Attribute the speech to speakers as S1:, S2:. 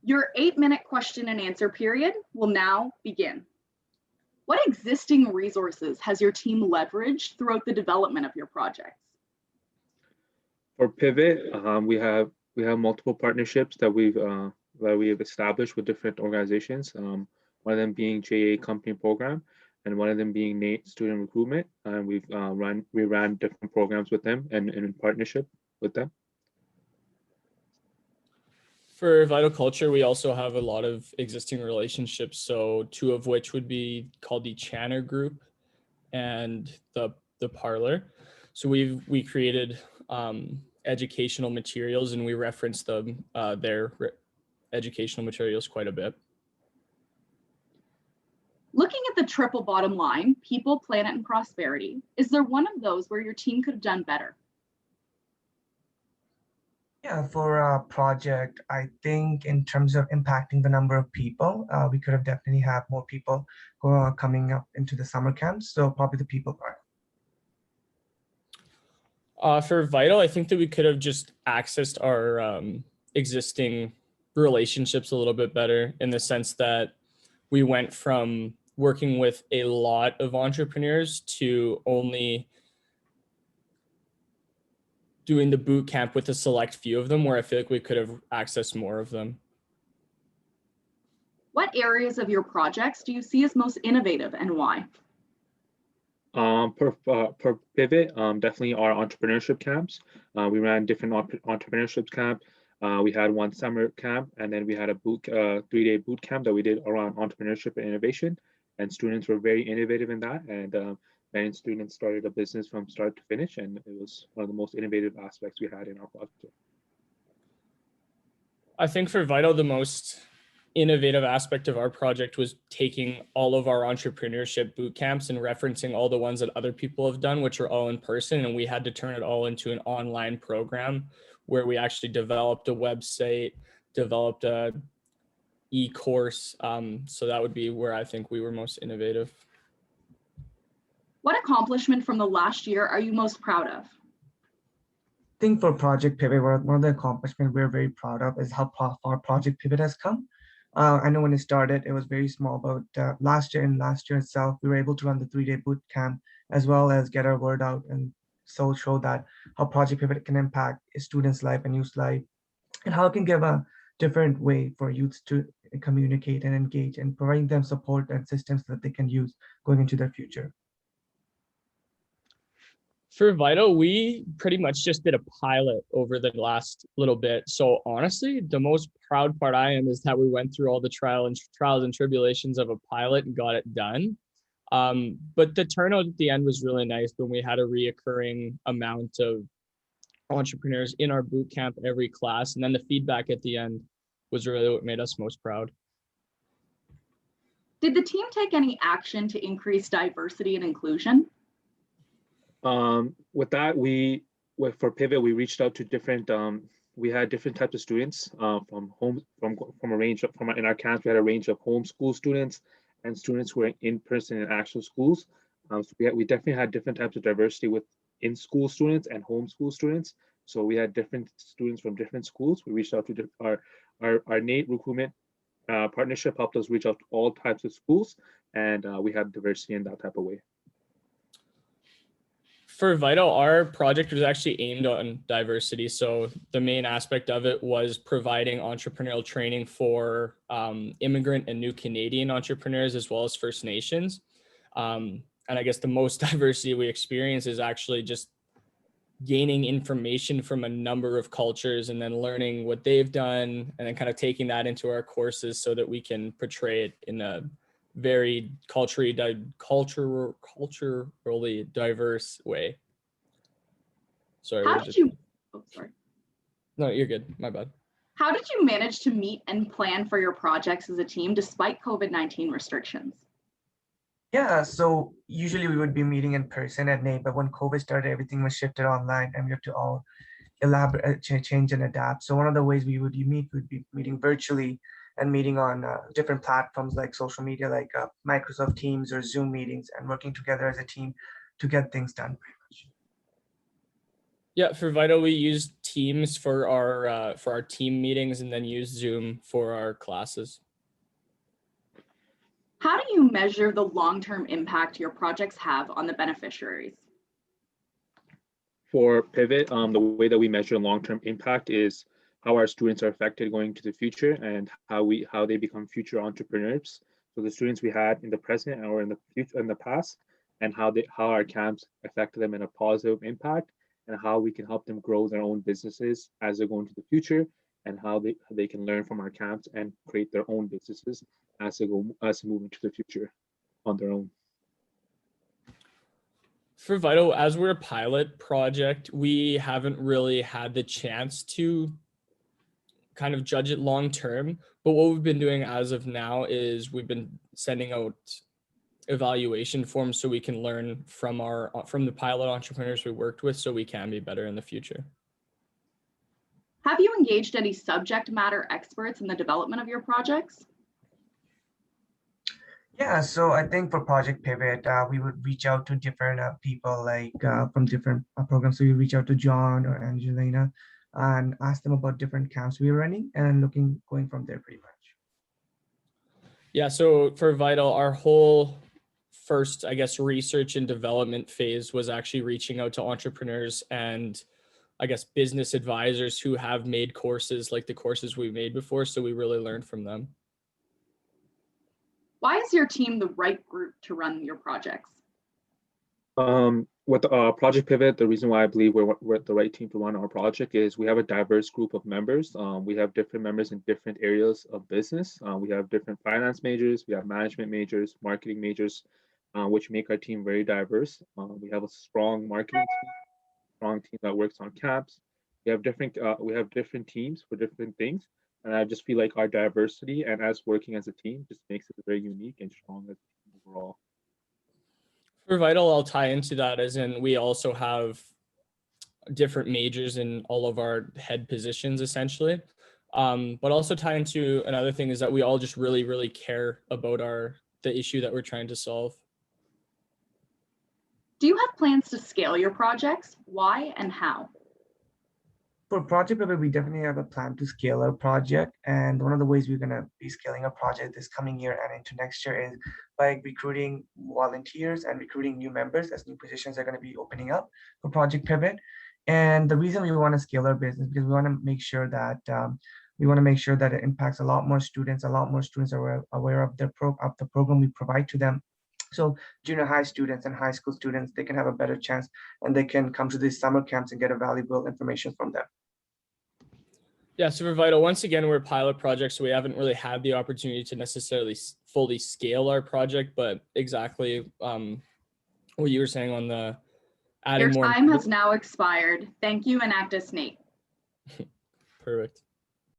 S1: Your 8-minute question and answer period will now begin. What existing resources has your team leveraged throughout the development of your projects?
S2: For Pivot, we have multiple partnerships that we've established with different organizations. One of them being JA Company Program, and one of them being NAIT Student Recruitment. And we ran different programs with them and in partnership with them.
S3: For Vital Culture, we also have a lot of existing relationships. So two of which would be called the Channer Group and the Parlor. So we created educational materials, and we reference them their educational materials quite a bit.
S1: Looking at the triple bottom line, people, planet, and prosperity, is there one of those where your team could have done better?
S4: Yeah, for a project, I think in terms of impacting the number of people, we could have definitely had more people coming up into the summer camps. So probably the people part.
S3: For Vital, I think that we could have just accessed our existing relationships a little bit better, in the sense that we went from working with a lot of entrepreneurs to only doing the boot camp with a select few of them, where I feel like we could have accessed more of them.
S1: What areas of your projects do you see as most innovative, and why?
S2: Per Pivot, definitely our entrepreneurship camps. We ran different entrepreneurship camp. We had one summer camp, and then we had a 3-day boot camp that we did around entrepreneurship and innovation. And students were very innovative in that. And many students started a business from start to finish, and it was one of the most innovative aspects we had in our project.
S3: I think for Vital, the most innovative aspect of our project was taking all of our entrepreneurship boot camps and referencing all the ones that other people have done, which are all in person, and we had to turn it all into an online program where we actually developed a website, developed a e-course. So that would be where I think we were most innovative.
S1: What accomplishment from the last year are you most proud of?
S4: I think for Project Pivot, one of the accomplishments we're very proud of is how far Project Pivot has come. I know when it started, it was very small, but last year itself, we were able to run the 3-day boot camp, as well as get our word out, and so show that how Project Pivot can impact a student's life and youth's life, and how it can give a different way for youths to communicate and engage, and providing them support and systems that they can use going into their future.
S3: For Vital, we pretty much just did a pilot over the last little bit. So honestly, the most proud part I am is that we went through all the trials and tribulations of a pilot and got it done. But the turnout at the end was really nice when we had a reoccurring amount of entrepreneurs in our boot camp every class. And then the feedback at the end was really what made us most proud.
S1: Did the team take any action to increase diversity and inclusion?
S2: With that, for Pivot, we reached out to different. We had different types of students in our camps. We had a range of homeschool students and students who were in person in actual schools. So we definitely had different types of diversity with in-school students and homeschool students. So we had different students from different schools. We reached out to our NAIT recruitment partnership helped us reach out to all types of schools, and we had diversity in that type of way.
S3: For Vital, our project was actually aimed on diversity. So the main aspect of it was providing entrepreneurial training for immigrant and new Canadian entrepreneurs, as well as First Nations. And I guess the most diversity we experience is actually just gaining information from a number of cultures and then learning what they've done, and then kind of taking that into our courses so that we can portray it in a very culturally diverse way. Sorry.
S1: How did you? Oh, sorry.
S3: No, you're good. My bad.
S1: How did you manage to meet and plan for your projects as a team despite COVID-19 restrictions?
S4: Yeah, so usually we would be meeting in person at NAIT, but when COVID started, everything was shifted online, and we have to all elaborate, change and adapt. So one of the ways we would be meeting virtually and meeting on different platforms like social media, like Microsoft Teams or Zoom meetings, and working together as a team to get things done. Pretty much.
S3: Yeah, for Vital, we use Teams for our team meetings and then use Zoom for our classes.
S1: How do you measure the long-term impact your projects have on the beneficiaries?
S2: For Pivot, the way that we measure long-term impact is how our students are affected going to the future and how they become future entrepreneurs. So the students we had in the present or in the future in the past, and how our camps affected them in a positive impact, and how we can help them grow their own businesses as they go into the future, and how they can learn from our camps and create their own businesses as they move into the future on their own.
S3: For Vital, as we're a pilot project, we haven't really had the chance to kind of judge it long term. But what we've been doing as of now is we've been sending out evaluation forms so we can learn from the pilot entrepreneurs we worked with so we can be better in the future.
S1: Have you engaged any subject matter experts in the development of your projects?
S4: Yeah, so I think for Project Pivot, we would reach out to different people like from different programs. So we reach out to John or Angelina and ask them about different camps we were running and going from there pretty much.
S3: Yeah, so for Vital, our whole first, I guess, research and development phase was actually reaching out to entrepreneurs and I guess business advisors who have made courses like the courses we made before. So we really learned from them.
S1: Why is your team the right group to run your projects?
S2: With Project Pivot, the reason why I believe we're the right team to run our project is we have a diverse group of members. We have different members in different areas of business. We have different finance majors, we have management majors, marketing majors, which make our team very diverse. We have a strong marketing team, strong team that works on camps. We have different teams for different things. And I just feel like our diversity and us working as a team just makes it very unique and strong as a team overall.
S3: For Vital, I'll tie into that as in we also have different majors in all of our head positions essentially. But also tie into another thing is that we all just really, really care about the issue that we're trying to solve.
S1: Do you have plans to scale your projects? Why and how?
S4: For Project Pivot, we definitely have a plan to scale our project. And one of the ways we're going to be scaling our project this coming year and into next year is by recruiting volunteers and recruiting new members as new positions are going to be opening up for Project Pivot. And the reason we want to scale our business because we want to make sure that it impacts a lot more students. A lot more students are aware of the program we provide to them. So junior high students and high school students, they can have a better chance and they can come to these summer camps and get a valuable information from them.
S3: Yeah, so for Vital, once again, we're a pilot project, so we haven't really had the opportunity to necessarily fully scale our project, but exactly what you were saying on the adding
S1: Your
S3: more.
S1: time has now expired. Thank you, Nationals-NAIT.
S3: Perfect.